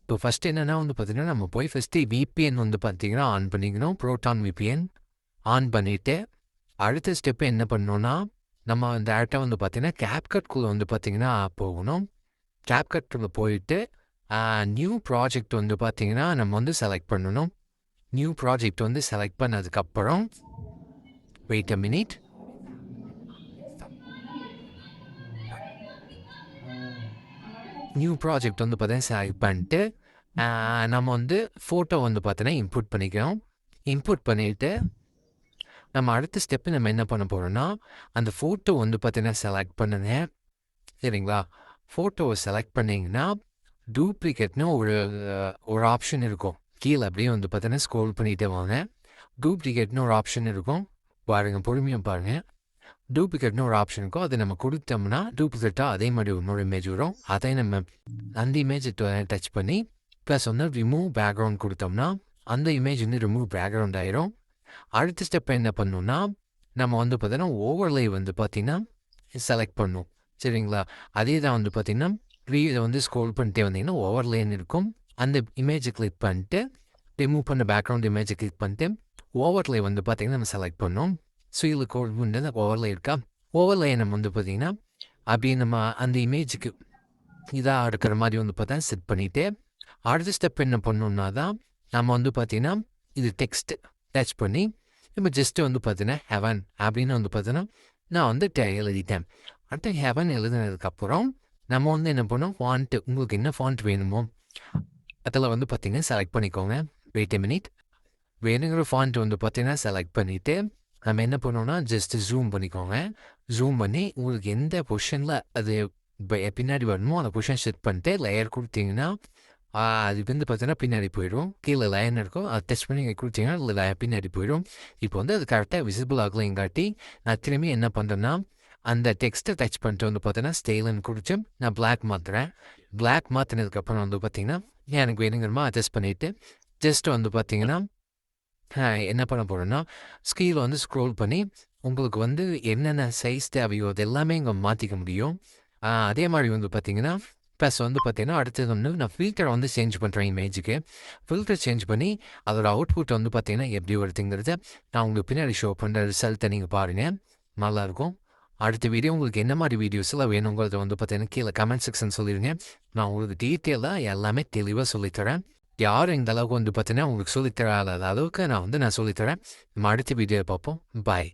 இப்போ ஃபஸ்ட்டு என்னென்னா வந்து பார்த்தீங்கன்னா, நம்ம போய் ஃபஸ்ட்டு விபிஎன் வந்து பார்த்தீங்கன்னா ஆன் பண்ணிக்கணும். ப்ரோட்டான் விபிஎன் ஆன் பண்ணிவிட்டு அடுத்த ஸ்டெப்பு என்ன பண்ணணும்னா, நம்ம டேரெக்டாக வந்து பார்த்தீங்கன்னா கேப்கட்குள்ளே வந்து பார்த்தீங்கன்னா போகணும். கேப்கட்குள்ளே போயிட்டு நியூ ப்ராஜெக்ட் வந்து பார்த்தீங்கன்னா நம்ம வந்து செலக்ட் பண்ணணும். நியூ ப்ராஜெக்ட் வந்து செலக்ட் பண்ணதுக்கப்புறம் wait a minute. New project வந்து பார்த்தீங்கன்னா செலக்ட் பண்ணிட்டு நம்ம வந்து ஃபோட்டோ வந்து பார்த்தீங்கன்னா இன்புட் பண்ணிக்கிறோம். இன்புட் பண்ணிவிட்டு நம்ம அடுத்த ஸ்டெப்பு நம்ம என்ன பண்ண போகிறோம்னா, அந்த ஃபோட்டோ வந்து பார்த்தீங்கன்னா செலக்ட் பண்ணுங்க. சரிங்களா? ஃபோட்டோவை செலக்ட் பண்ணிங்கன்னா டூப்ளிகேட்னு ஒரு ஆப்ஷன் இருக்கும். கீழே அப்படியே வந்து பார்த்தீங்கன்னா ஸ்க்ரோல் பண்ணிகிட்டே வாங்க. டூப்ளிகேட்னு ஒரு ஆப்ஷன் இருக்கும். பாருங்கள், பொறுமையாக பாருங்கள். டூப்ளிகேட்னு ஒரு ஆப்ஷன் இருக்கும். அதை நம்ம கொடுத்தோம்னா டூப்ளிகேட்டாக அதே மாதிரி இன்னொரு இமேஜ் வரும். அதை நம்ம அந்த இமேஜை டச் பண்ணி ப்ளஸ் வந்து ரிமூவ் பேக்ரவுண்ட் கொடுத்தோம்னா அந்த இமேஜ் வந்து ரிமூவ் பேக்ரவுண்ட் ஆயிரும். அடுத்த ஸ்டெப் என்ன பண்ணணும்னா, நம்ம வந்து பார்த்தீங்கன்னா ஓவர்லே வந்து பார்த்திங்கன்னா செலக்ட் பண்ணணும். சரிங்களா? அதே தான் வந்து பார்த்திங்கன்னா இதை வந்து ஸ்க்ரோல் பண்ணிட்டே வந்தீங்கன்னா ஓவர்லேன்னு இருக்கும். அந்த இமேஜை கிளிக் பண்ணிட்டு ரிமூவ் பண்ண பேக்ரவுண்ட் இமேஜை கிளிக் பண்ணிட்டு ஓவர்லே வந்து பார்த்திங்கன்னா நம்ம செலக்ட் பண்ணோம். ஸோ இதில் வந்து ஓவர்லே இருக்கா? ஓவர்லே நம்ம வந்து பார்த்திங்கன்னா அப்படியே நம்ம அந்த இமேஜுக்கு இதாக இருக்கிற மாதிரி வந்து பார்த்தா செட் பண்ணிவிட்டு அடுத்த ஸ்டெப் என்ன பண்ணணுன்னா தான் நம்ம வந்து பார்த்திங்கன்னா இது டெக்ஸ்ட்டு டச் பண்ணி நம்ம ஜஸ்ட்டு வந்து பார்த்தீங்கன்னா ஹெவன் அப்படின்னு வந்து பார்த்தீங்கன்னா நான் வந்து எழுதிட்டேன். அடுத்து ஹெவன் எழுதினதுக்கப்புறம் நம்ம வந்து என்ன பண்ணோம், ஃபாண்ட்டு உங்களுக்கு என்ன ஃபாண்ட் வேணுமோ அதில் வந்து பார்த்திங்கன்னா செலக்ட் பண்ணிக்கோங்க. Wait a minute. வேணுங்கிற ஃபாண்ட் வந்து பார்த்தீங்கன்னா செலக்ட் பண்ணிவிட்டு நம்ம என்ன பண்ணோம்னா ஜஸ்ட்டு ஜூம் பண்ணிக்கோங்க. ஜூம் பண்ணி உங்களுக்கு எந்த பொசிஷனில் அது பின்னாடி வரணுமோ அந்த பொசிஷன் செட் பண்ணிட்டு லேயர் கொடுத்தீங்கன்னா அது வந்து பார்த்தீங்கன்னா பின்னாடி போயிடும். கீழே லைன் இருக்கும். அதை டச் பண்ணி இங்கே கொடுத்தீங்கன்னா அதில் பின்னாடி போயிடும். இப்போ வந்து அது கரெக்டாக விசிபிள் ஆகலைங்காட்டி நான் திரும்பி என்ன பண்ணுறேன்னா அந்த டெக்ஸ்ட்டை டச் பண்ணிட்டு வந்து பார்த்தீங்கன்னா ஸ்டைலுன்னு கொடுத்து நான் பிளாக் மாற்றுறேன். பிளாக் மாற்றினதுக்கப்புறம் வந்து பார்த்தீங்கன்னா எனக்கு வேணுங்கிறமா அட்ஜஸ்ட் பண்ணிவிட்டு ஜஸ்ட் வந்து பார்த்தீங்கன்னா என்ன பண்ண போகிறேன்னா ஸ்கீலை வந்து ஸ்க்ரோல் பண்ணி உங்களுக்கு வந்து என்னென்ன சைஸ் தேவையோ அது எல்லாமே இங்கே மாற்றிக்க முடியும். அதே மாதிரி வந்து பார்த்தீங்கன்னா ப்ளஸ் வந்து பார்த்தீங்கன்னா அடுத்தது வந்து நான் ஃபில்டரை வந்து சேஞ்ச் பண்ணுறேன் இமேஜுக்கு. ஃபில்டர் சேஞ்ச் பண்ணி அதோட அவுட்புட் வந்து பார்த்தீங்கன்னா எப்படி வருதுங்கிறத நான் உங்களுக்கு பின்னாடி ஷோ பண்ணுற ரிசல்ட்டை நீங்கள் பாருங்கள். நல்லாயிருக்கும். அடுத்த வீடியோ உங்களுக்கு என்ன மாதிரி வீடியோஸ்லாம் வேணுங்கிறத வந்து பார்த்தீங்கன்னா கீழே கமெண்ட் செக்ஷன் சொல்லிடுங்க. நான் உங்களுக்கு டீட்டெயிலாக எல்லாமே தெளிவாக சொல்லித்தரேன். யாரும் இந்த அளவுக்கு வந்து பார்த்தீங்கன்னா உங்களுக்கு சொல்லித்தராத அளவுக்கு நான் சொல்லித்தரேன். நம்ம அடுத்த வீடியோவில் பார்ப்போம். பாய்.